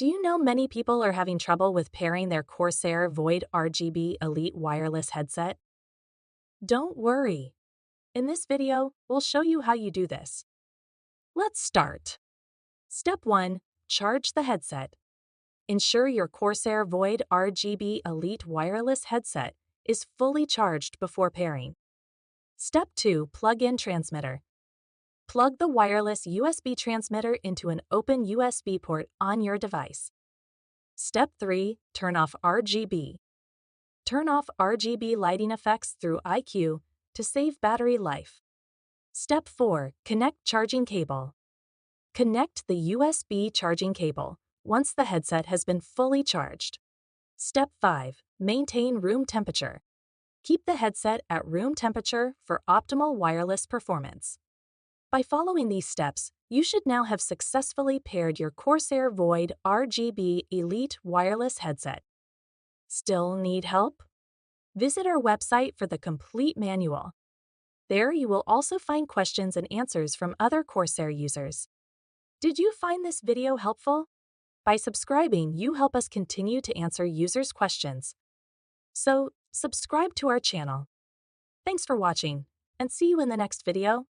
Do you know many people are having trouble with pairing their Corsair Void RGB Elite wireless headset? Don't worry. In this video, we'll show you how you do this. Let's start. Step 1. Charge the headset. Ensure your Corsair Void RGB Elite wireless headset is fully charged before pairing. Step 2. Plug in transmitter. Plug the wireless USB transmitter into an open USB port on your device. Step 3. Turn off RGB. Turn off RGB lighting effects through iCUE to save battery life. Step 4. Connect charging cable. Connect the USB charging cable once the headset has been fully charged. Step 5. Maintain room temperature. Keep the headset at room temperature for optimal wireless performance. By following these steps, you should now have successfully paired your Corsair Void RGB Elite wireless headset. Still need help? Visit our website for the complete manual. There you will also find questions and answers from other Corsair users. Did you find this video helpful? By subscribing, you help us continue to answer users' questions. So, subscribe to our channel. Thanks for watching, and see you in the next video.